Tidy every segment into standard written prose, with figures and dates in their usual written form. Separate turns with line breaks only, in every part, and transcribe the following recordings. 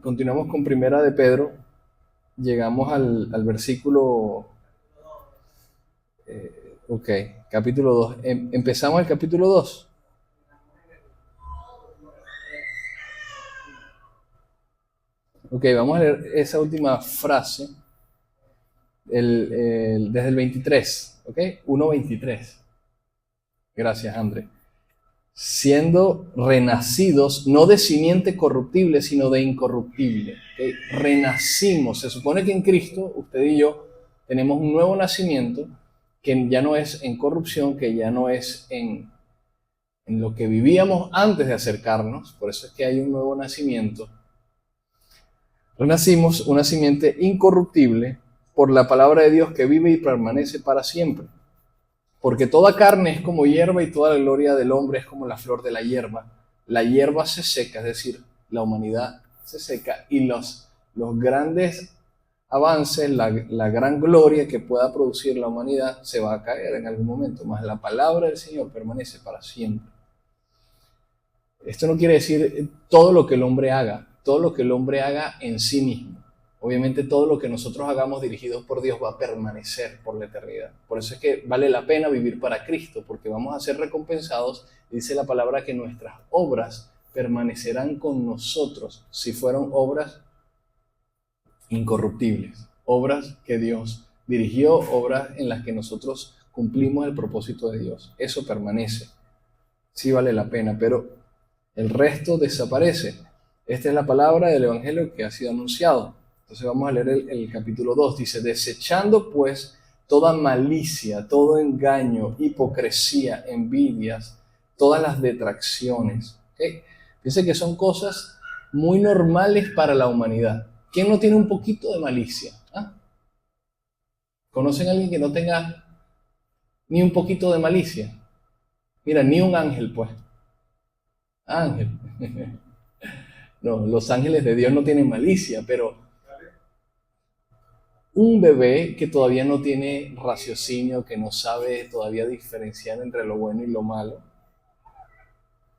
Continuamos con Primera de Pedro. Llegamos al versículo, ok, capítulo 2. Empezamos el capítulo 2. Ok, vamos a leer esa última frase desde el 23, ok, 1:23. Gracias, André. Siendo renacidos, no de simiente corruptible, sino de incorruptible. ¿Okay? Renacimos. Se supone que en Cristo, usted y yo, tenemos un nuevo nacimiento que ya no es en corrupción, que ya no es en lo que vivíamos antes de acercarnos. Por eso es que hay un nuevo nacimiento. Renacimos una simiente incorruptible por la palabra de Dios que vive y permanece para siempre. Porque toda carne es como hierba y toda la gloria del hombre es como la flor de la hierba. La hierba se seca, es decir, la humanidad se seca y los grandes avances, la gran gloria que pueda producir la humanidad se va a caer en algún momento, mas la palabra del Señor permanece para siempre. Esto no quiere decir todo lo que el hombre haga en sí mismo. Obviamente todo lo que nosotros hagamos dirigidos por Dios va a permanecer por la eternidad. Por eso es que vale la pena vivir para Cristo, porque vamos a ser recompensados. Dice la palabra que nuestras obras permanecerán con nosotros si fueron obras incorruptibles, obras que Dios dirigió, obras en las que nosotros cumplimos el propósito de Dios. Eso permanece. Sí vale la pena, pero el resto desaparece. Esta es la palabra del Evangelio que ha sido anunciado. Entonces vamos a leer el capítulo 2. Dice, desechando pues toda malicia, todo engaño, hipocresía, envidias, todas las detracciones. ¿Okay? Dice que son cosas muy normales para la humanidad. ¿Quién no tiene un poquito de malicia? ¿Ah? ¿Conocen a alguien que no tenga ni un poquito de malicia? Mira, ni un ángel pues. Ángel. No, los ángeles de Dios no tienen malicia, pero un bebé que todavía no tiene raciocinio, que no sabe todavía diferenciar entre lo bueno y lo malo,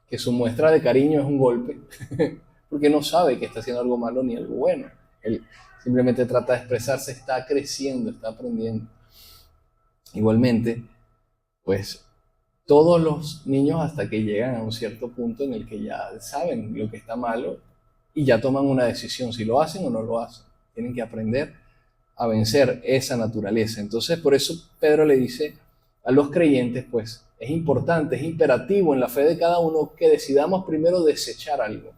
que su muestra de cariño es un golpe, porque no sabe que está haciendo algo malo ni algo bueno. Él simplemente trata de expresarse, está creciendo, está aprendiendo. Igualmente, pues todos los niños hasta que llegan a un cierto punto en el que ya saben lo que está malo y ya toman una decisión, si lo hacen o no lo hacen. Tienen que aprender a vencer esa naturaleza. Entonces, por eso Pedro le dice a los creyentes, pues, es importante, es imperativo en la fe de cada uno que decidamos primero desechar algo.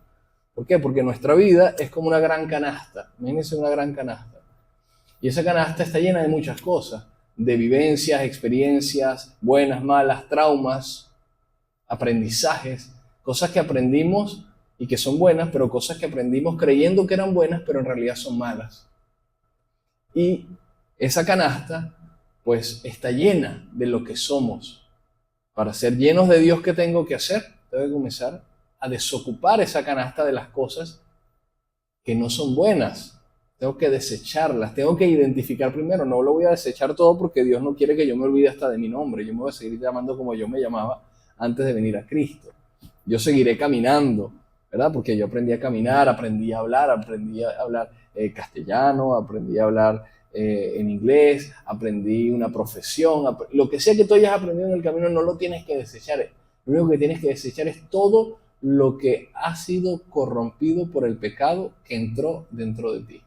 ¿Por qué? Porque nuestra vida es como una gran canasta. Imagínense una gran canasta. Y esa canasta está llena de muchas cosas, de vivencias, experiencias, buenas, malas, traumas, aprendizajes, cosas que aprendimos y que son buenas, pero cosas que aprendimos creyendo que eran buenas, pero en realidad son malas. Y esa canasta, pues, está llena de lo que somos. Para ser llenos de Dios, ¿qué tengo que hacer? Tengo que comenzar a desocupar esa canasta de las cosas que no son buenas. Tengo que desecharlas, tengo que identificar primero. No lo voy a desechar todo porque Dios no quiere que yo me olvide hasta de mi nombre. Yo me voy a seguir llamando como yo me llamaba antes de venir a Cristo. Yo seguiré caminando, ¿verdad? Porque yo aprendí a caminar, aprendí a hablar castellano, aprendí a hablar en inglés, aprendí una profesión, lo que sea que tú hayas aprendido en el camino no lo tienes que desechar. Lo único que tienes que desechar es todo lo que ha sido corrompido por el pecado que entró dentro de ti.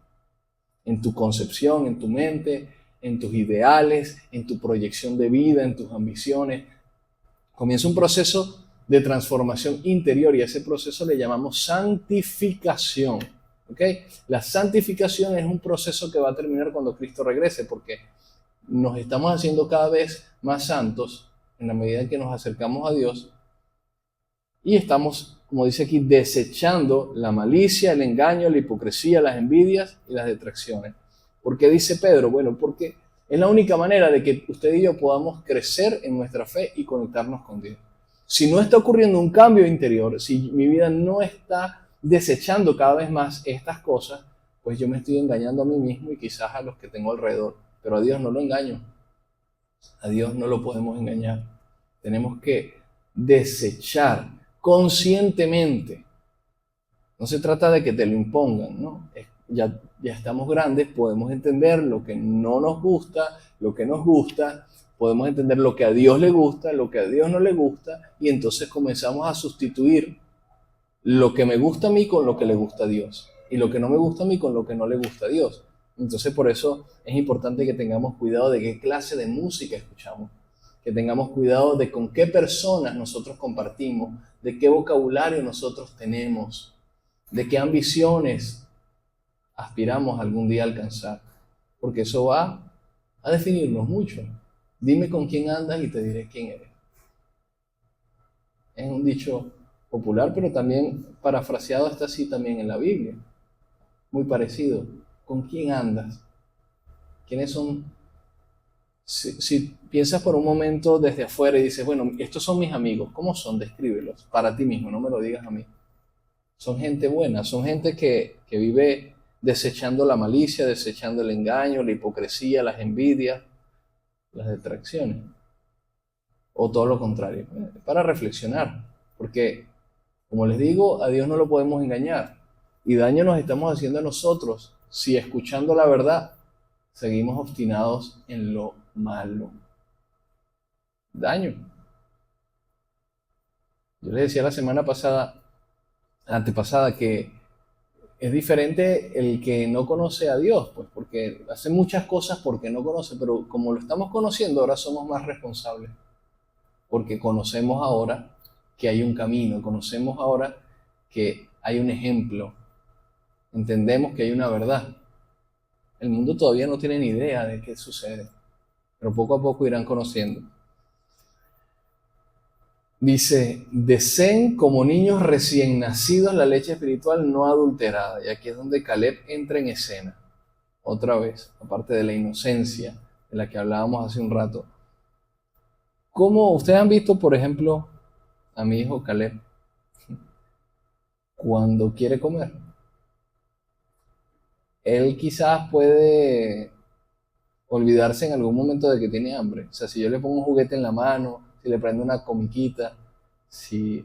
En tu concepción, en tu mente, en tus ideales, en tu proyección de vida, en tus ambiciones. Comienza un proceso de transformación interior y a ese proceso le llamamos santificación. ¿Okay? La santificación es un proceso que va a terminar cuando Cristo regrese, porque nos estamos haciendo cada vez más santos en la medida en que nos acercamos a Dios y estamos, como dice aquí, desechando la malicia, el engaño, la hipocresía, las envidias y las detracciones. ¿Por qué dice Pedro? Bueno, porque es la única manera de que usted y yo podamos crecer en nuestra fe y conectarnos con Dios. Si no está ocurriendo un cambio interior, si mi vida no está desechando cada vez más estas cosas, pues yo me estoy engañando a mí mismo y quizás a los que tengo alrededor. Pero a Dios no lo engaño. A Dios no lo podemos engañar. Tenemos que desechar conscientemente No se trata de que te lo impongan, ¿no? Ya estamos grandes, podemos entender lo que no nos gusta, lo que nos gusta, podemos entender lo que a Dios le gusta, lo que a Dios no le gusta, y entonces comenzamos a sustituir lo que me gusta a mí con lo que le gusta a Dios, y lo que no me gusta a mí con lo que no le gusta a Dios. Entonces por eso es importante que tengamos cuidado de qué clase de música escuchamos, que tengamos cuidado de con qué personas nosotros compartimos, de qué vocabulario nosotros tenemos, de qué ambiciones aspiramos algún día a alcanzar, porque eso va a definirnos mucho. Dime con quién andas y te diré quién eres. Es un dicho popular, pero también parafraseado está así también en la Biblia. Muy parecido. ¿Con quién andas? ¿Quiénes son? Si piensas por un momento desde afuera y dices, bueno, estos son mis amigos, ¿cómo son? Descríbelos para ti mismo, no me lo digas a mí. Son gente buena, son gente que vive desechando la malicia, desechando el engaño, la hipocresía, las envidias, las detracciones. O todo lo contrario, para reflexionar. Porque, como les digo, a Dios no lo podemos engañar. Y daño nos estamos haciendo a nosotros si escuchando la verdad seguimos obstinados en lo malo. Daño. Yo les decía la semana pasada, antepasada, que es diferente el que no conoce a Dios, pues porque hace muchas cosas porque no conoce, pero como lo estamos conociendo, ahora somos más responsables, porque conocemos ahora que hay un camino, conocemos ahora que hay un ejemplo, entendemos que hay una verdad. El mundo todavía no tiene ni idea de qué sucede, pero poco a poco irán conociendo. Dice, deseen como niños recién nacidos la leche espiritual no adulterada. Y aquí es donde Caleb entra en escena. Otra vez, aparte de la inocencia de la que hablábamos hace un rato. ¿Cómo ustedes han visto, por ejemplo, a mi hijo Caleb cuando quiere comer? Él quizás puede olvidarse en algún momento de que tiene hambre. O sea, si yo le pongo un juguete en la mano, si le prendo una comiquita, si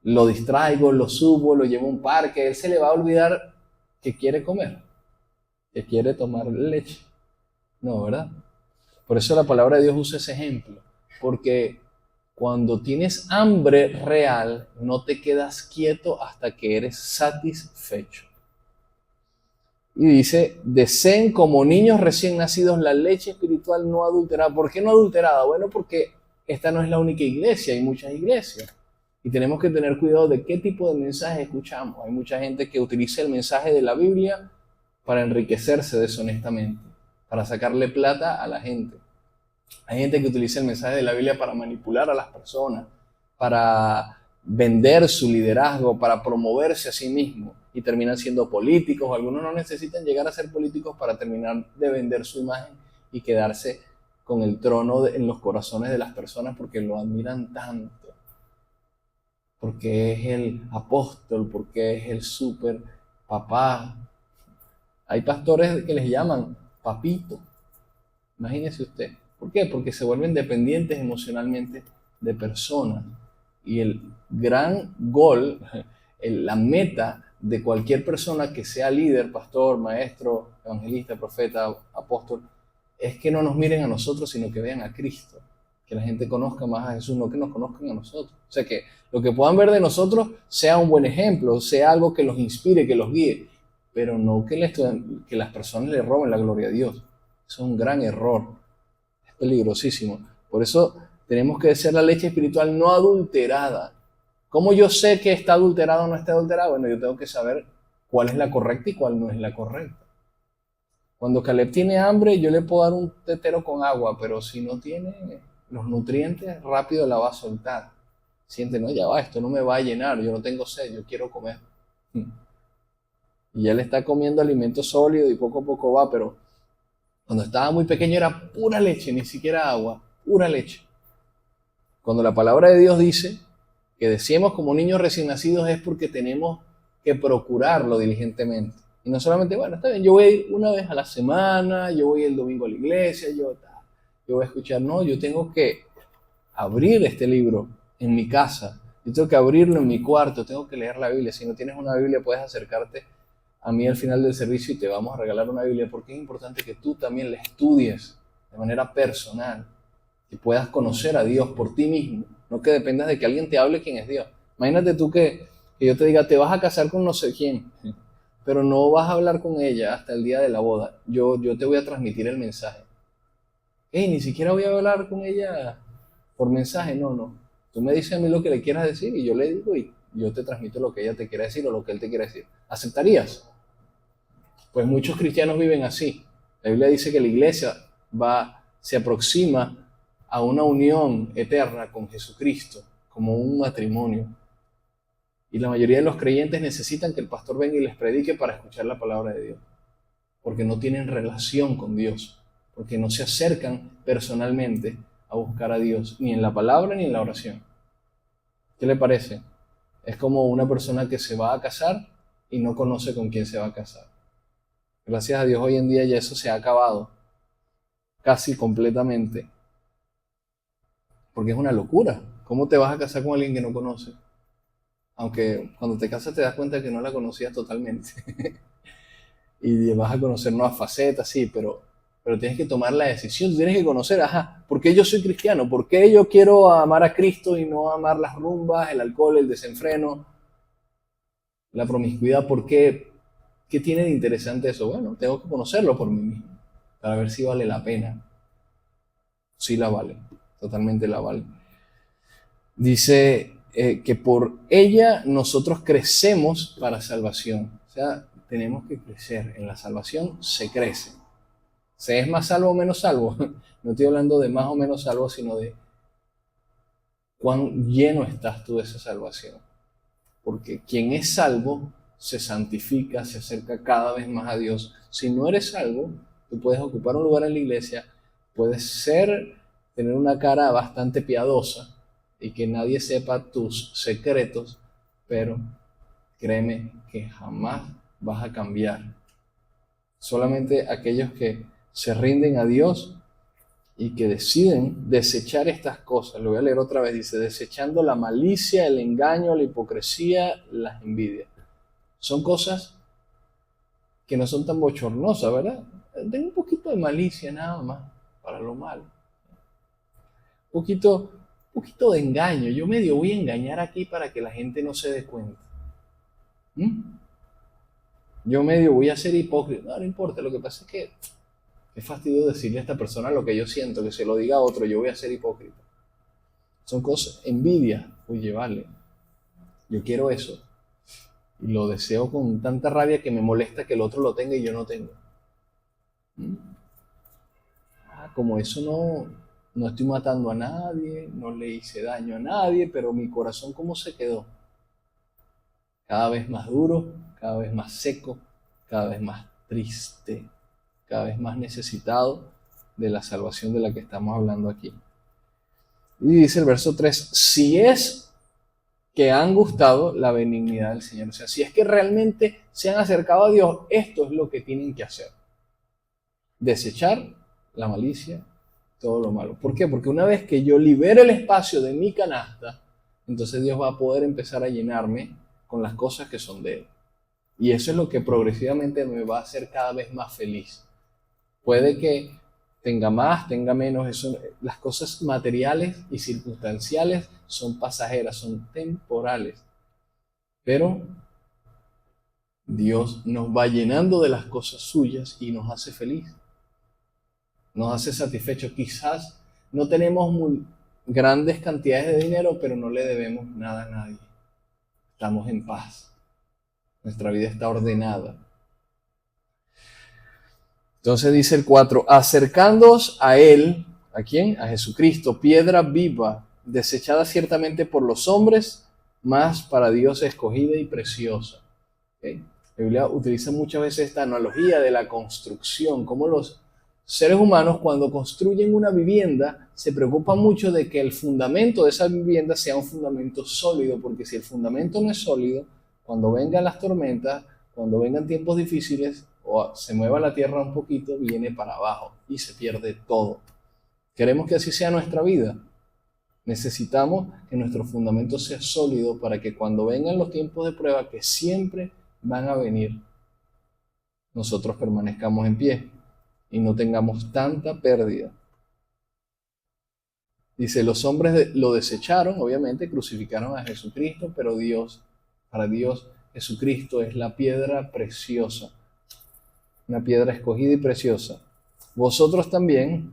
lo distraigo, lo subo, lo llevo a un parque, él se le va a olvidar que quiere comer, que quiere tomar leche. No, ¿verdad? Por eso la palabra de Dios usa ese ejemplo, porque cuando tienes hambre real, no te quedas quieto hasta que eres satisfecho. Y dice, deseen como niños recién nacidos la leche espiritual no adulterada. ¿Por qué no adulterada? Bueno, porque esta no es la única iglesia, hay muchas iglesias. Y tenemos que tener cuidado de qué tipo de mensaje escuchamos. Hay mucha gente que utiliza el mensaje de la Biblia para enriquecerse deshonestamente, para sacarle plata a la gente. Hay gente que utiliza el mensaje de la Biblia para manipular a las personas, para vender su liderazgo, para promoverse a sí mismo y terminan siendo políticos. Algunos no necesitan llegar a ser políticos para terminar de vender su imagen y quedarse con el trono en los corazones de las personas porque lo admiran tanto, porque es el apóstol, porque es el super papá. Hay pastores que les llaman papito. Imagínese usted. ¿Por qué? Porque se vuelven dependientes emocionalmente de personas. Y el gran gol, la meta de cualquier persona que sea líder, pastor, maestro, evangelista, profeta, apóstol, es que no nos miren a nosotros, sino que vean a Cristo. Que la gente conozca más a Jesús, no que nos conozcan a nosotros. O sea, que lo que puedan ver de nosotros sea un buen ejemplo, sea algo que los inspire, que los guíe, pero no que las personas le roben la gloria a Dios. Eso es un gran error. Es peligrosísimo. Por eso tenemos que ser la leche espiritual no adulterada. ¿Cómo yo sé que está adulterado o no está adulterado? Bueno, yo tengo que saber cuál es la correcta y cuál no es la correcta. Cuando Caleb tiene hambre, yo le puedo dar un tetero con agua, pero si no tiene los nutrientes, rápido la va a soltar. Siente, no, ya va, esto no me va a llenar, yo no tengo sed, yo quiero comer. Y él está comiendo alimento sólido y poco a poco va, pero cuando estaba muy pequeño era pura leche, ni siquiera agua, pura leche. Cuando la palabra de Dios dice que deseemos como niños recién nacidos es porque tenemos que procurarlo diligentemente. Y no solamente, bueno, está bien, yo voy a ir una vez a la semana, yo voy el domingo a la iglesia, yo voy a escuchar. No, yo tengo que abrir este libro en mi casa, Yo tengo que abrirlo en mi cuarto, tengo que leer la Biblia. Si no tienes una Biblia, puedes acercarte a mí al final del servicio y te vamos a regalar una Biblia, porque es importante que tú también la estudies de manera personal, que puedas conocer a Dios por ti mismo, no que dependas de que alguien te hable quién es Dios. Imagínate tú que yo te diga, te vas a casar con no sé quién, pero no vas a hablar con ella hasta el día de la boda. Yo te voy a transmitir el mensaje. Ni siquiera voy a hablar con ella por mensaje, no. Tú me dices a mí lo que le quieras decir y yo le digo y yo te transmito lo que ella te quiere decir o lo que él te quiere decir. ¿Aceptarías? Pues muchos cristianos viven así. La Biblia dice que la iglesia se aproxima a una unión eterna con Jesucristo, como un matrimonio. Y la mayoría de los creyentes necesitan que el pastor venga y les predique para escuchar la palabra de Dios, porque no tienen relación con Dios, porque no se acercan personalmente a buscar a Dios, ni en la palabra ni en la oración. ¿Qué le parece? Es como una persona que se va a casar y no conoce con quién se va a casar. Gracias a Dios hoy en día ya eso se ha acabado casi completamente, porque es una locura. ¿Cómo te vas a casar con alguien que no conoces? Aunque cuando te casas te das cuenta que no la conocías totalmente. Y vas a conocer nuevas facetas, sí, pero tienes que tomar la decisión, tienes que conocer, ¿por qué yo soy cristiano? ¿Por qué yo quiero amar a Cristo y no amar las rumbas, el alcohol, el desenfreno, la promiscuidad? ¿Por qué? ¿Qué tiene de interesante eso? Bueno, tengo que conocerlo por mí mismo, para ver si vale la pena. Sí la vale, totalmente la vale. Dice que por ella nosotros crecemos para salvación. O sea, tenemos que crecer. En la salvación se crece. ¿Se es más salvo o menos salvo? No estoy hablando de más o menos salvo, sino de cuán lleno estás tú de esa salvación. Porque quien es salvo se santifica, se acerca cada vez más a Dios. Si no eres salvo, tú puedes ocupar un lugar en la iglesia, puedes tener una cara bastante piadosa y que nadie sepa tus secretos, pero créeme que jamás vas a cambiar. Solamente aquellos que se rinden a Dios y que deciden desechar estas cosas. Lo voy a leer otra vez. Dice, desechando la malicia, el engaño, la hipocresía, las envidias. Son cosas que no son tan bochornosas, ¿verdad? Tengo un poquito de malicia nada más para lo malo. Un poquito de engaño. Yo medio voy a engañar aquí para que la gente no se dé cuenta. Yo medio voy a ser hipócrita. No importa, lo que pasa es que es fastidio decirle a esta persona lo que yo siento, que se lo diga a otro, yo voy a ser hipócrita. Son cosas, envidia. Oye, vale, yo quiero eso. Y lo deseo con tanta rabia que me molesta que el otro lo tenga y yo no tengo. Como eso no estoy matando a nadie, no le hice daño a nadie, pero mi corazón, ¿cómo se quedó? Cada vez más duro, cada vez más seco, cada vez más triste, cada vez más necesitado de la salvación de la que estamos hablando aquí. Y dice el verso 3, si es que han gustado la benignidad del Señor, o sea, si es que realmente se han acercado a Dios, esto es lo que tienen que hacer. Desechar la malicia, todo lo malo. ¿Por qué? Porque una vez que yo libere el espacio de mi canasta, entonces Dios va a poder empezar a llenarme con las cosas que son de Él. Y eso es lo que progresivamente me va a hacer cada vez más feliz. Puede que tenga más, tenga menos, las cosas materiales y circunstanciales son pasajeras, son temporales. Pero Dios nos va llenando de las cosas suyas y nos hace feliz. Nos hace satisfechos. Quizás no tenemos muy grandes cantidades de dinero, pero no le debemos nada a nadie. Estamos en paz. Nuestra vida está ordenada. Entonces dice el 4, acercándoos a Él, ¿a quién? A Jesucristo, piedra viva, desechada ciertamente por los hombres, mas para Dios escogida y preciosa. ¿Okay? La Biblia utiliza muchas veces esta analogía de la construcción, como los seres humanos cuando construyen una vivienda se preocupan mucho de que el fundamento de esa vivienda sea un fundamento sólido, porque si el fundamento no es sólido, cuando vengan las tormentas, cuando vengan tiempos difíciles o se mueva la tierra un poquito, viene para abajo y se pierde todo. ¿Queremos que así sea nuestra vida? Necesitamos que nuestro fundamento sea sólido para que cuando vengan los tiempos de prueba, que siempre van a venir, nosotros permanezcamos en pie y no tengamos tanta pérdida. Dice, los hombres lo desecharon, obviamente, crucificaron a Jesucristo, pero para Dios, Jesucristo es la piedra preciosa, una piedra escogida y preciosa. Vosotros también,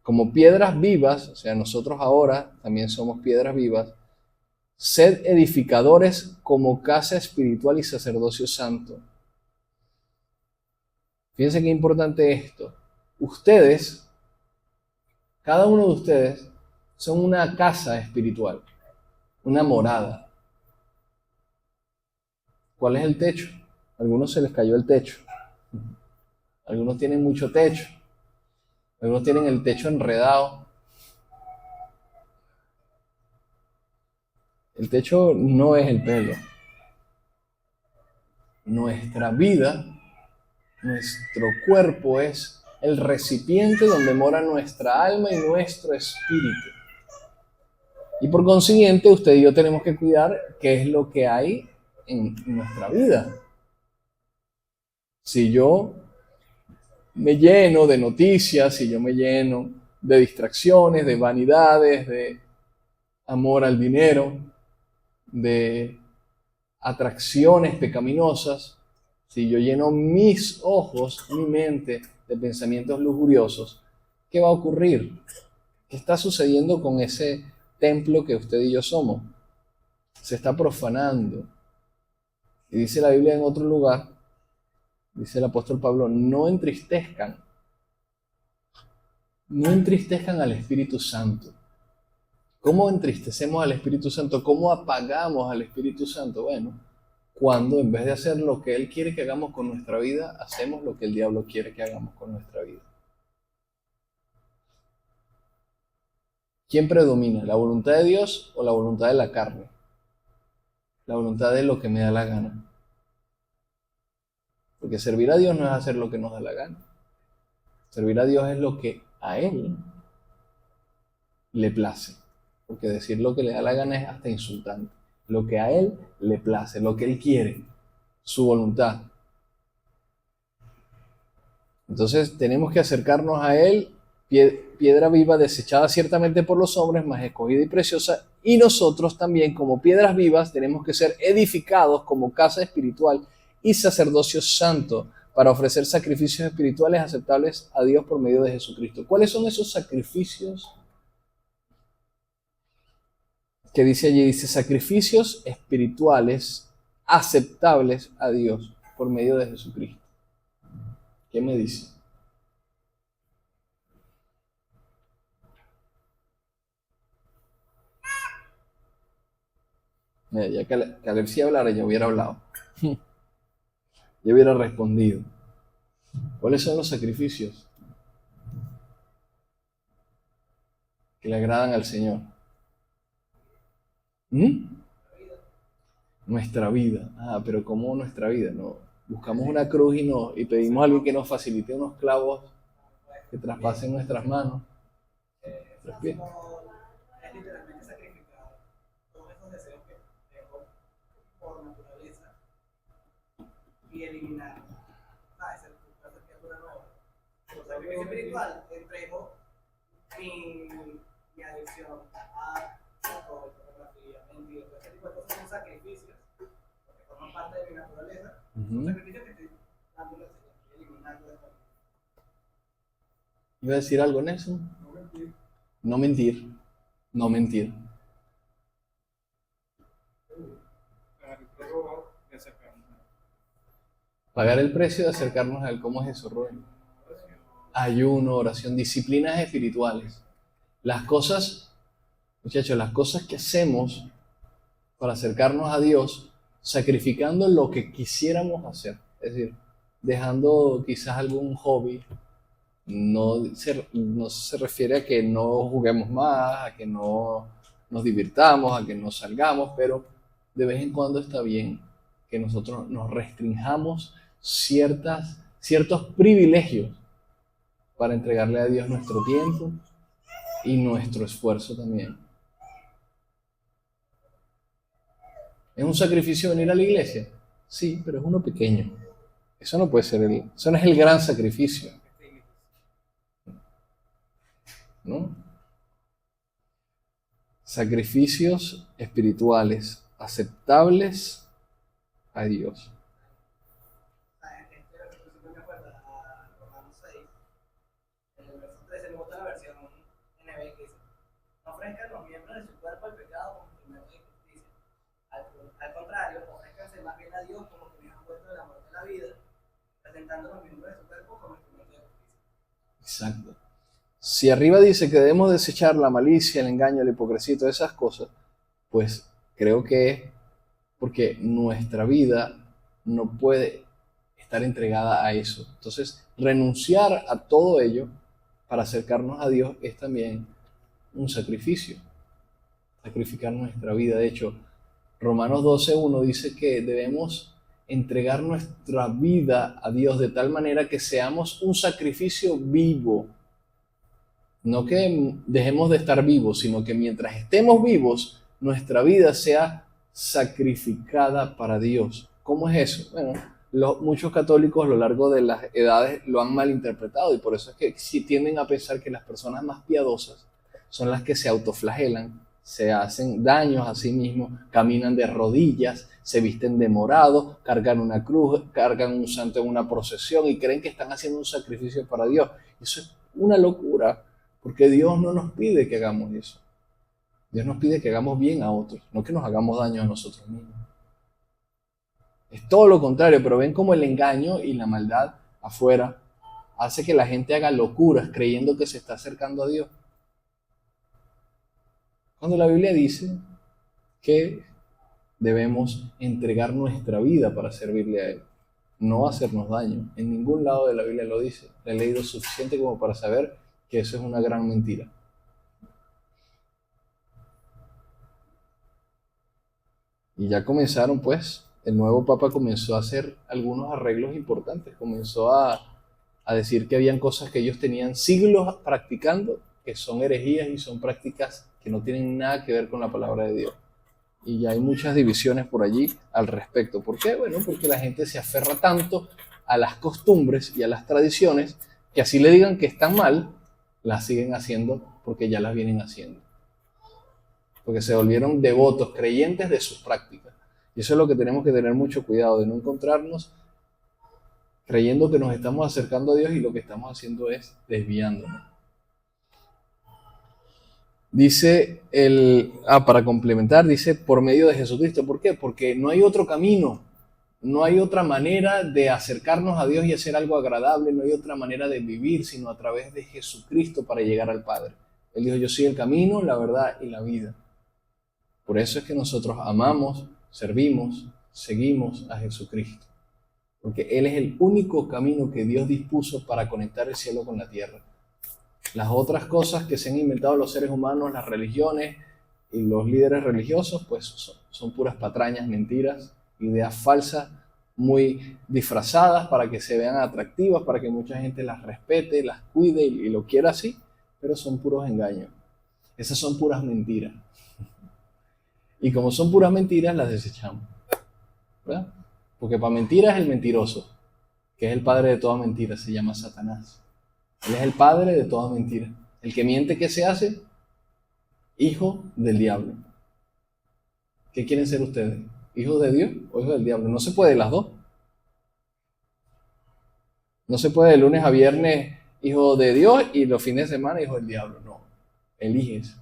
como piedras vivas, o sea, nosotros ahora también somos piedras vivas, sed edificadores como casa espiritual y sacerdocio santo. Fíjense qué importante esto. Ustedes, cada uno de ustedes, son una casa espiritual, una morada. ¿Cuál es el techo? A algunos se les cayó el techo. Algunos tienen mucho techo. Algunos tienen el techo enredado. El techo no es el pelo. Nuestra vida, nuestro cuerpo es el recipiente donde mora nuestra alma y nuestro espíritu. Y por consiguiente, usted y yo tenemos que cuidar qué es lo que hay en nuestra vida. Si yo me lleno de noticias, si yo me lleno de distracciones, de vanidades, de amor al dinero, de atracciones pecaminosas, si yo lleno mis ojos, mi mente de pensamientos lujuriosos, ¿qué va a ocurrir? ¿Qué está sucediendo con ese templo que usted y yo somos? Se está profanando. Y dice la Biblia en otro lugar, dice el apóstol Pablo, no entristezcan al Espíritu Santo. ¿Cómo entristecemos al Espíritu Santo? ¿Cómo apagamos al Espíritu Santo? Bueno, cuando en vez de hacer lo que Él quiere que hagamos con nuestra vida, hacemos lo que el diablo quiere que hagamos con nuestra vida. ¿Quién predomina? ¿La voluntad de Dios o la voluntad de la carne? La voluntad de lo que me da la gana. Porque servir a Dios no es hacer lo que nos da la gana. Servir a Dios es lo que a Él le place. Porque decir lo que le da la gana es hasta insultante. Lo que a Él le place, lo que Él quiere, su voluntad. Entonces tenemos que acercarnos a Él, piedra viva desechada ciertamente por los hombres, mas escogida y preciosa, y nosotros también como piedras vivas tenemos que ser edificados como casa espiritual y sacerdocio santo para ofrecer sacrificios espirituales aceptables a Dios por medio de Jesucristo. ¿Cuáles son esos sacrificios que dice allí? Dice sacrificios espirituales aceptables a Dios por medio de Jesucristo. ¿Qué me dice? Mira, ya que Caleb si hablara, ya hubiera hablado. Ya hubiera respondido. ¿Cuáles son los sacrificios que le agradan al Señor? Nuestra vida. Pero ¿cómo nuestra vida? No. Buscamos una cruz y pedimos a alguien que nos facilite unos clavos que traspasen nuestras manos. Respira.
Es literalmente sacrificar todos esos deseos que tengo por naturaleza y eliminarlos. ¿Sabes? Esa criatura nueva. Por sacrificio espiritual, entrego mi adicción a alcohol, pornografía, mentira, todo ese tipo de cosas son sacrificios, porque forman parte de mi naturaleza. Son sacrificios que estoy dándole al Señor, estoy eliminando de esta vida.
¿Iba a decir algo, Nelson? No mentir. No mentir. Pagar el precio de acercarnos a Él. ¿Cómo es eso, Rubén? Ayuno, oración, disciplinas espirituales. Las cosas, muchachos, las cosas que hacemos para acercarnos a Dios, sacrificando lo que quisiéramos hacer. Es decir, dejando quizás algún hobby. No se refiere a que no juguemos más, a que no nos divirtamos, a que no salgamos, pero de vez en cuando está bien que nosotros nos restringamos ciertos privilegios para entregarle a Dios nuestro tiempo y nuestro esfuerzo también. ¿Es un sacrificio venir a la iglesia? Sí, pero es uno pequeño. Eso no puede ser eso no es el gran sacrificio, ¿no? Sacrificios espirituales aceptables a Dios.
Me acuerda a Romanos 6, en el verso 13, me gusta la versión NB que dice: no ofrezcan los miembros de su cuerpo al pecado como instrumento de justicia. Al contrario, ofrezcanse más bien a Dios como quienes han puesto de la muerte a la vida, presentando los miembros de su cuerpo como instrumento de justicia.
Exacto. Si arriba dice que debemos desechar la malicia, el engaño, la hipocresía y todas esas cosas, pues creo que es porque nuestra vida no puede estar entregada a eso. Entonces, renunciar a todo ello para acercarnos a Dios es también un sacrificio. Sacrificar nuestra vida. De hecho, Romanos 12:1 dice que debemos entregar nuestra vida a Dios de tal manera que seamos un sacrificio vivo. No que dejemos de estar vivos, sino que mientras estemos vivos, nuestra vida sea sacrificada para Dios. ¿Cómo es eso? Bueno, muchos católicos a lo largo de las edades lo han malinterpretado y por eso es que sí tienden a pensar que las personas más piadosas son las que se autoflagelan, se hacen daños a sí mismos, caminan de rodillas, se visten de morado, cargan una cruz, cargan un santo en una procesión y creen que están haciendo un sacrificio para Dios. Eso es una locura. Porque Dios no nos pide que hagamos eso. Dios nos pide que hagamos bien a otros, no que nos hagamos daño a nosotros mismos. Es todo lo contrario, pero ven cómo el engaño y la maldad afuera hace que la gente haga locuras creyendo que se está acercando a Dios. Cuando la Biblia dice que debemos entregar nuestra vida para servirle a Él, no hacernos daño. En ningún lado de la Biblia lo dice. He leído suficiente como para saber que eso es una gran mentira. Y ya comenzaron, pues, el nuevo Papa comenzó a hacer algunos arreglos importantes, comenzó a decir que habían cosas que ellos tenían siglos practicando, que son herejías y son prácticas que no tienen nada que ver con la palabra de Dios. Y ya hay muchas divisiones por allí al respecto. ¿Por qué? Bueno, porque la gente se aferra tanto a las costumbres y a las tradiciones que así le digan que están mal, las siguen haciendo porque ya las vienen haciendo. Porque se volvieron devotos, creyentes de sus prácticas. Y eso es lo que tenemos que tener mucho cuidado, de no encontrarnos creyendo que nos estamos acercando a Dios y lo que estamos haciendo es desviándonos. Dice para complementar, dice por medio de Jesucristo. ¿Por qué? Porque no hay otro camino. No hay otra manera de acercarnos a Dios y hacer algo agradable, no hay otra manera de vivir, sino a través de Jesucristo para llegar al Padre. Él dijo: yo soy el camino, la verdad y la vida. Por eso es que nosotros amamos, servimos, seguimos a Jesucristo. Porque Él es el único camino que Dios dispuso para conectar el cielo con la tierra. Las otras cosas que se han inventado los seres humanos, las religiones y los líderes religiosos, pues son puras patrañas, mentiras, ideas falsas, muy disfrazadas para que se vean atractivas, para que mucha gente las respete, las cuide y lo quiera así, pero son puros engaños. Esas son puras mentiras. Y como son puras mentiras, las desechamos, ¿verdad? Porque para mentiras es el mentiroso, que es el padre de toda mentira, se llama Satanás. Él es el padre de toda mentira. El que miente, ¿qué se hace? Hijo del diablo. ¿Qué quieren ser ustedes? ¿Hijos de Dios o hijos del diablo? No se puede las dos. No se puede de lunes a viernes hijo de Dios y los fines de semana hijo del diablo. No. Eliges.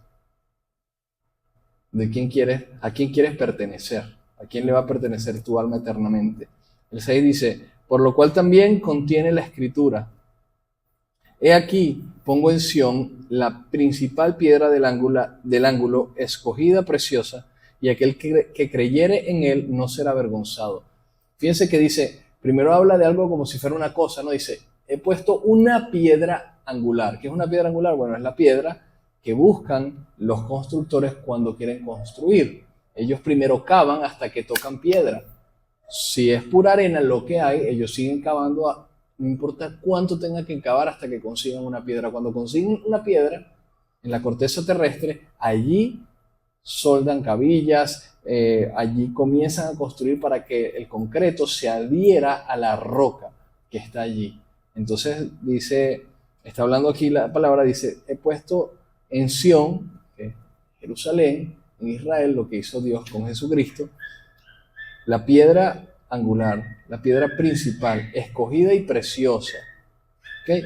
¿A quién quieres pertenecer? ¿A quién le va a pertenecer tu alma eternamente? El 6 dice: por lo cual también contiene la Escritura: he aquí, pongo en Sión la principal piedra del ángulo, escogida, preciosa, y aquel que creyere en él no será avergonzado. Fíjense que dice, primero habla de algo como si fuera una cosa, ¿no? Dice, he puesto una piedra angular. ¿Qué es una piedra angular? Bueno, es la piedra que buscan los constructores cuando quieren construir. Ellos primero cavan hasta que tocan piedra. Si es pura arena lo que hay, ellos siguen cavando, no importa cuánto tengan que cavar hasta que consigan una piedra. Cuando consiguen una piedra en la corteza terrestre, allí soldan cabillas, allí comienzan a construir para que el concreto se adhiera a la roca que está allí. Entonces dice, está hablando aquí la palabra, dice, he puesto en Sión, que es Jerusalén, en Israel, lo que hizo Dios con Jesucristo, la piedra angular, la piedra principal, escogida y preciosa. ¿Okay?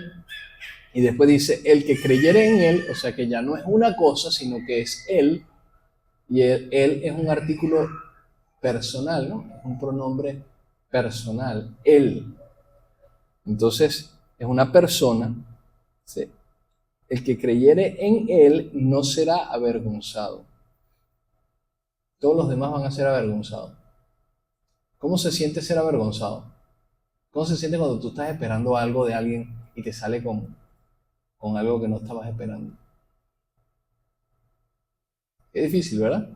Y después dice, el que creyere en él, o sea que ya no es una cosa, sino que es él, y él es un artículo personal, ¿no? Es un pronombre personal, él. Entonces, es una persona, ¿sí? El que creyere en él no será avergonzado. Todos los demás van a ser avergonzados. ¿Cómo se siente ser avergonzado? ¿Cómo se siente cuando tú estás esperando algo de alguien y te sale con algo que no estabas esperando? Es difícil, ¿verdad?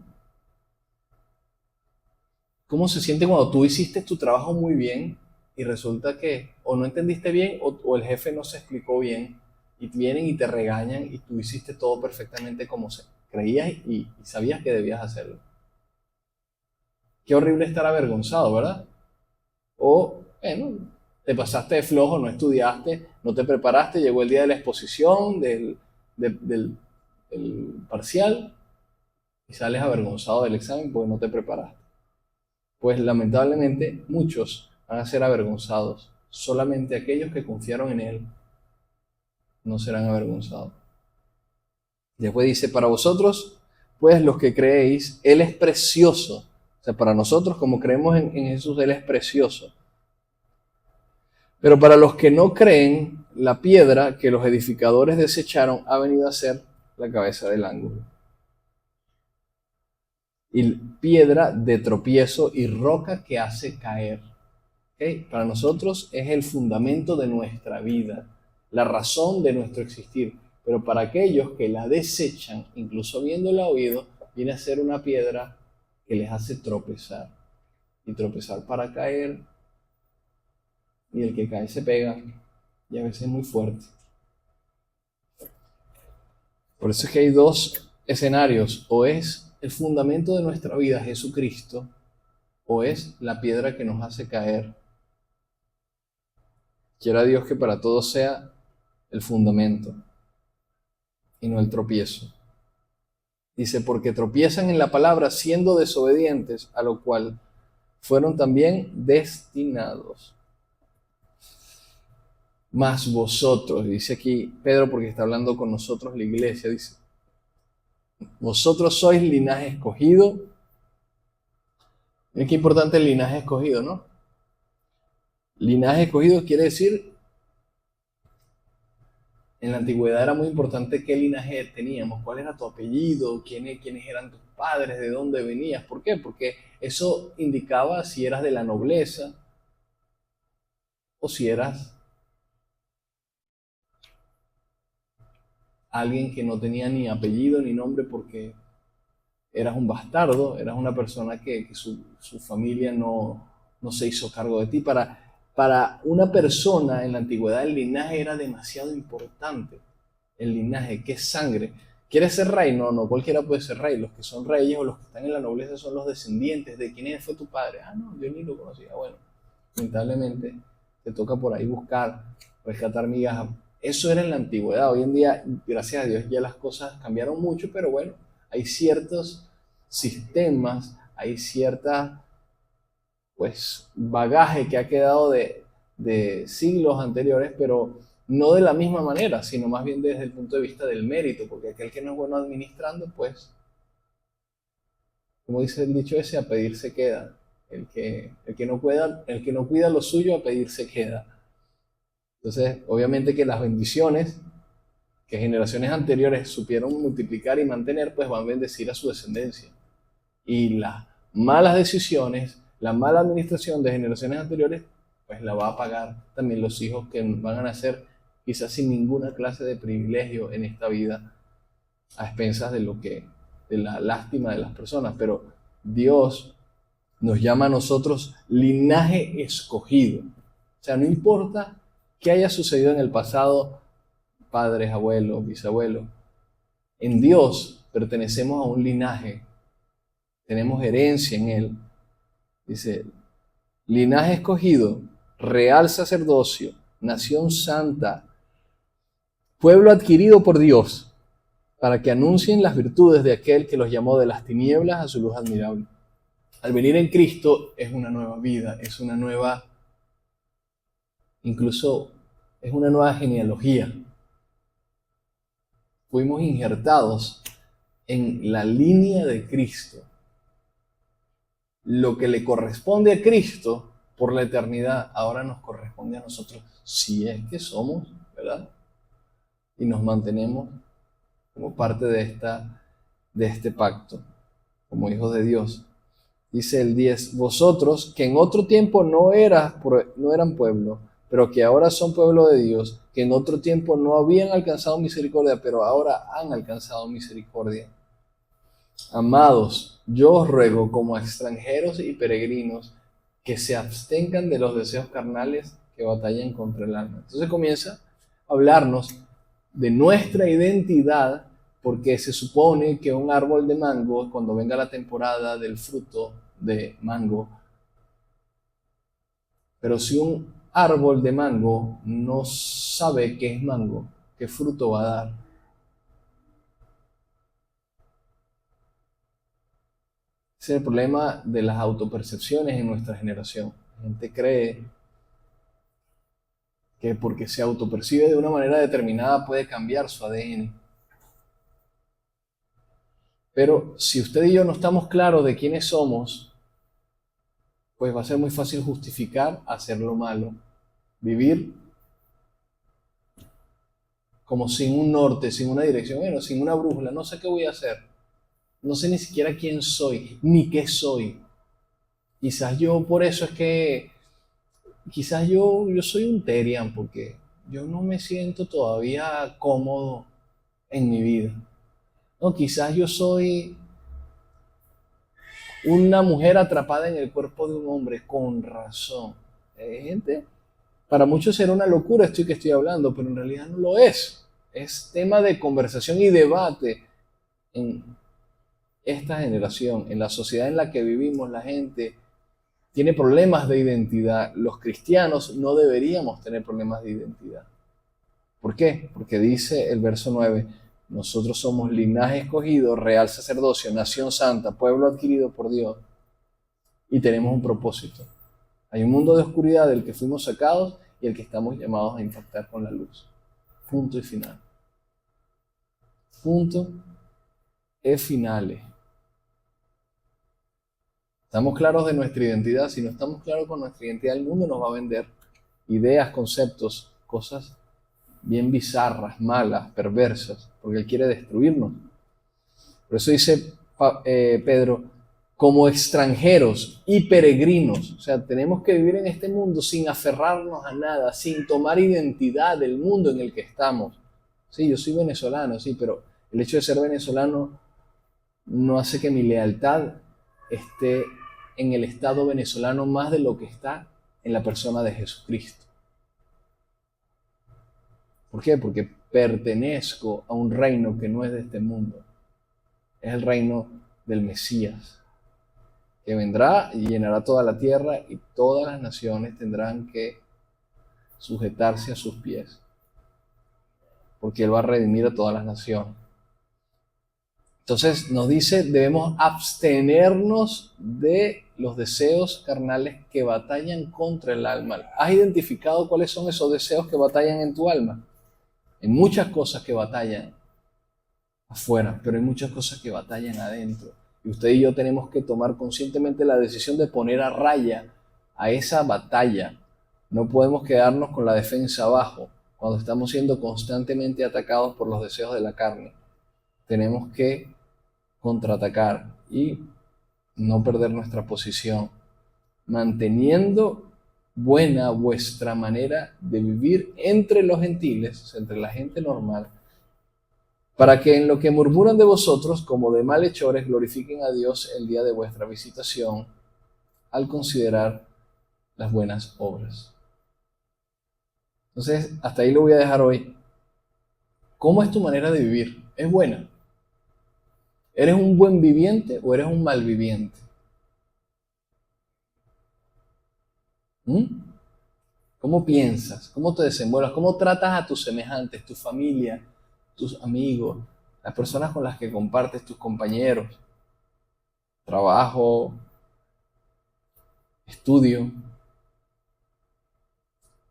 ¿Cómo se siente cuando tú hiciste tu trabajo muy bien y resulta que o no entendiste bien o el jefe no se explicó bien y vienen y te regañan y tú hiciste todo perfectamente como creías y sabías que debías hacerlo? Qué horrible estar avergonzado, ¿verdad? O, bueno, te pasaste de flojo, no estudiaste, no te preparaste, llegó el día de la exposición, del parcial, y sales avergonzado del examen porque no te preparaste. Pues lamentablemente muchos van a ser avergonzados. Solamente aquellos que confiaron en Él no serán avergonzados. Después dice, para vosotros, pues los que creéis, Él es precioso. O sea, para nosotros, como creemos en Jesús, Él es precioso. Pero para los que no creen, la piedra que los edificadores desecharon ha venido a ser la cabeza del ángulo. Y piedra de tropiezo y roca que hace caer. ¿Okay? Para nosotros es el fundamento de nuestra vida, la razón de nuestro existir. Pero para aquellos que la desechan, incluso habiéndola oído, viene a ser una piedra que les hace tropezar. Y tropezar para caer. Y el que cae se pega. Y a veces muy fuerte. Por eso es que hay dos escenarios. O es el fundamento de nuestra vida, Jesucristo, o es la piedra que nos hace caer. Quiera Dios que para todos sea el fundamento y no el tropiezo. Dice, porque tropiezan en la palabra siendo desobedientes, a lo cual fueron también destinados. Mas vosotros, dice aquí Pedro porque está hablando con nosotros la iglesia, dice, vosotros sois linaje escogido. Miren qué importante el linaje escogido, ¿no? Linaje escogido quiere decir, en la antigüedad era muy importante qué linaje teníamos, cuál era tu apellido, quiénes eran tus padres, de dónde venías. ¿Por qué? Porque eso indicaba si eras de la nobleza o si eras alguien que no tenía ni apellido ni nombre porque eras un bastardo, eras una persona que su familia no se hizo cargo de ti. Para una persona en la antigüedad el linaje era demasiado importante. El linaje, ¿qué es sangre? ¿Quieres ser rey? No, no cualquiera puede ser rey. Los que son reyes o los que están en la nobleza son los descendientes de quién fue tu padre. Ah, no, yo ni lo conocía. Bueno, lamentablemente te toca por ahí buscar, rescatar migajas. Eso era en la antigüedad. Hoy en día, gracias a Dios, ya las cosas cambiaron mucho, pero bueno, hay ciertos sistemas, hay cierta bagaje que ha quedado de siglos anteriores, pero no de la misma manera, sino más bien desde el punto de vista del mérito, porque aquel que no es bueno administrando, pues, como dice el dicho ese, a pedir se queda. El que no cuida lo suyo, a pedir se queda. Entonces, obviamente que las bendiciones que generaciones anteriores supieron multiplicar y mantener, pues van a bendecir a su descendencia. Y las malas decisiones, la mala administración de generaciones anteriores, pues la va a pagar también los hijos que van a nacer quizás sin ninguna clase de privilegio en esta vida, a expensas de la lástima de las personas. Pero Dios nos llama a nosotros linaje escogido. O sea, no importa qué haya sucedido en el pasado, padres, abuelos, bisabuelos, en Dios pertenecemos a un linaje tenemos herencia en Él. Dice, linaje escogido, real sacerdocio, nación santa, pueblo adquirido por Dios, para que anuncien las virtudes de aquel que los llamó de las tinieblas a su luz admirable. Al venir en Cristo es una nueva vida, es una nueva, incluso es una nueva genealogía. Fuimos injertados en la línea de Cristo. Lo que le corresponde a Cristo por la eternidad, ahora nos corresponde a nosotros, si es que somos, ¿verdad? Y nos mantenemos como parte de este pacto, como hijos de Dios. Dice el 10, vosotros que en otro tiempo no eran pueblo, pero que ahora son pueblo de Dios, que en otro tiempo no habían alcanzado misericordia, pero ahora han alcanzado misericordia. Amados, yo os ruego como extranjeros y peregrinos que se abstengan de los deseos carnales que batallan contra el alma. Entonces comienza a hablarnos de nuestra identidad, porque se supone que un árbol de mango, cuando venga la temporada del fruto de mango, pero si un árbol de mango no sabe qué es mango, qué fruto va a dar. Ese es el problema de las autopercepciones en nuestra generación. La gente cree que porque se autopercibe de una manera determinada puede cambiar su ADN. Pero si usted y yo no estamos claros de quiénes somos, pues va a ser muy fácil justificar hacer lo malo. Vivir como sin un norte, sin una dirección, bueno, sin una brújula, no sé qué voy a hacer. No sé ni siquiera quién soy, ni qué soy. Quizás yo, por eso es que, quizás yo soy un Terian, porque yo no me siento todavía cómodo en mi vida. No, quizás yo soy una mujer atrapada en el cuerpo de un hombre, con razón. Gente, para muchos será una locura esto que estoy hablando, pero en realidad no lo es. Es tema de conversación y debate en esta generación, en la sociedad en la que vivimos. La gente tiene problemas de identidad. Los cristianos no deberíamos tener problemas de identidad. ¿Por qué? Porque dice el verso 9, nosotros somos linaje escogido, real sacerdocio, nación santa, pueblo adquirido por Dios, y tenemos un propósito. Hay un mundo de oscuridad del que fuimos sacados y el que estamos llamados a impactar con la luz. Punto y final. Punto e finale. ¿Estamos claros de nuestra identidad? Si no estamos claros con nuestra identidad, el mundo nos va a vender ideas, conceptos, cosas bien bizarras, malas, perversas, porque Él quiere destruirnos. Por eso dice Pedro, como extranjeros y peregrinos, o sea, tenemos que vivir en este mundo sin aferrarnos a nada, sin tomar identidad del mundo en el que estamos. Sí, yo soy venezolano, sí, pero el hecho de ser venezolano no hace que mi lealtad esté en el Estado venezolano más de lo que está en la persona de Jesucristo. ¿Por qué? Porque pertenezco a un reino que no es de este mundo. Es el reino del Mesías, que vendrá y llenará toda la tierra y todas las naciones tendrán que sujetarse a sus pies, porque Él va a redimir a todas las naciones. Entonces nos dice, debemos abstenernos de los deseos carnales que batallan contra el alma. ¿Has identificado cuáles son esos deseos que batallan en tu alma? Hay muchas cosas que batallan afuera, pero hay muchas cosas que batallan adentro. Y usted y yo tenemos que tomar conscientemente la decisión de poner a raya a esa batalla. No podemos quedarnos con la defensa abajo cuando estamos siendo constantemente atacados por los deseos de la carne. Tenemos que contraatacar y no perder nuestra posición, manteniendo buena vuestra manera de vivir entre los gentiles, o sea, entre la gente normal, para que en lo que murmuran de vosotros, como de malhechores, glorifiquen a Dios el día de vuestra visitación, al considerar las buenas obras. Entonces, hasta ahí lo voy a dejar hoy. ¿Cómo es tu manera de vivir? ¿Es buena? ¿Eres un buen viviente o eres un mal viviente? ¿Cómo piensas? ¿Cómo te desenvuelves? ¿Cómo tratas a tus semejantes, tu familia, tus amigos, las personas con las que compartes, tus compañeros, trabajo, estudio?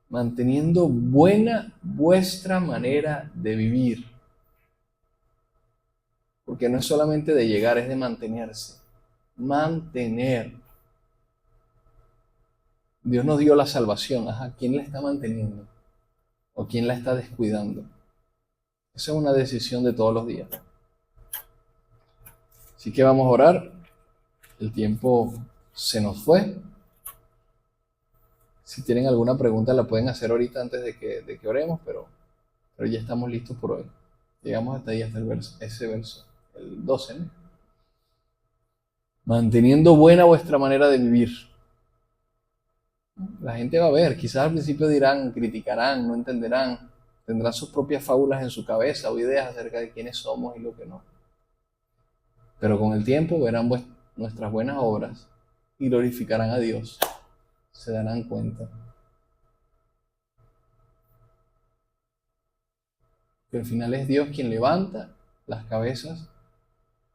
Manteniendo buena vuestra manera de vivir. Porque no es solamente de llegar, es de mantenerse. Mantener. Dios nos dio la salvación. Ajá, ¿quién la está manteniendo? ¿O quién la está descuidando? Esa es una decisión de todos los días. Así que vamos a orar. El tiempo se nos fue. Si tienen alguna pregunta la pueden hacer ahorita antes de que oremos, pero ya estamos listos por hoy. Llegamos hasta ahí, hasta ese verso, el 12, ¿no? Manteniendo buena vuestra manera de vivir. La gente va a ver, quizás al principio dirán, criticarán, no entenderán, tendrán sus propias fábulas en su cabeza o ideas acerca de quiénes somos y lo que no. Pero con el tiempo verán nuestras buenas obras y glorificarán a Dios. Se darán cuenta que al final es Dios quien levanta las cabezas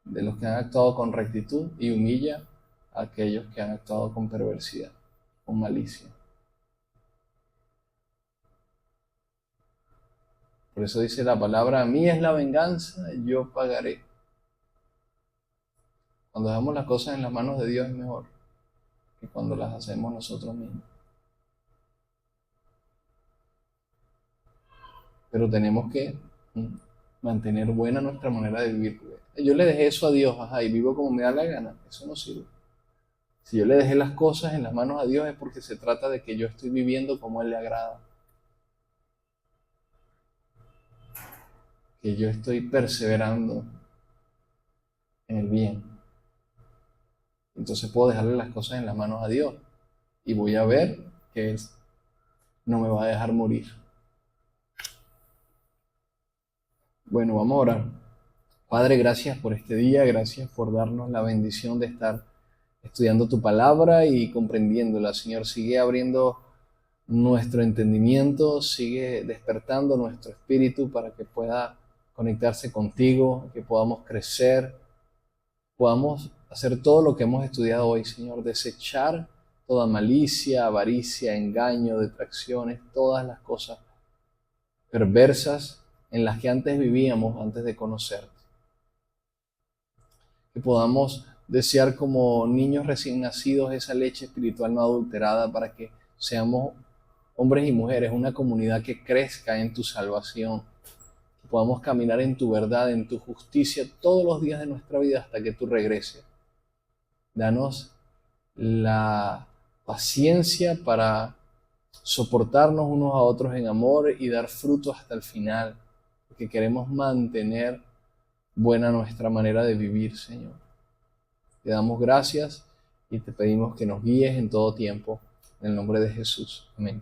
de los que han actuado con rectitud y humilla a aquellos que han actuado con perversidad, con malicia. Por eso dice la palabra, a mí es la venganza, yo pagaré. Cuando dejamos las cosas en las manos de Dios es mejor que cuando las hacemos nosotros mismos. Pero tenemos que mantener buena nuestra manera de vivir. Yo le dejé eso a Dios, y vivo como me da la gana. Eso no sirve. Si yo le dejé las cosas en las manos a Dios es porque se trata de que yo estoy viviendo como a Él le agrada. Que yo estoy perseverando en el bien. Entonces puedo dejarle las cosas en las manos a Dios y voy a ver que Él no me va a dejar morir. Bueno, vamos a orar. Padre, gracias por este día, gracias por darnos la bendición de estar estudiando tu palabra y comprendiéndola. Señor, sigue abriendo nuestro entendimiento, sigue despertando nuestro espíritu para que pueda conectarse contigo, que podamos crecer, podamos hacer todo lo que hemos estudiado hoy, Señor, desechar toda malicia, avaricia, engaño, detracciones, todas las cosas perversas en las que antes vivíamos, antes de conocerte. Que podamos desear como niños recién nacidos esa leche espiritual no adulterada para que seamos hombres y mujeres, una comunidad que crezca en tu salvación, que podamos caminar en tu verdad, en tu justicia todos los días de nuestra vida hasta que tú regreses. Danos la paciencia para soportarnos unos a otros en amor y dar fruto hasta el final, porque queremos mantener buena nuestra manera de vivir, Señor. Te damos gracias y te pedimos que nos guíes en todo tiempo. En el nombre de Jesús. Amén.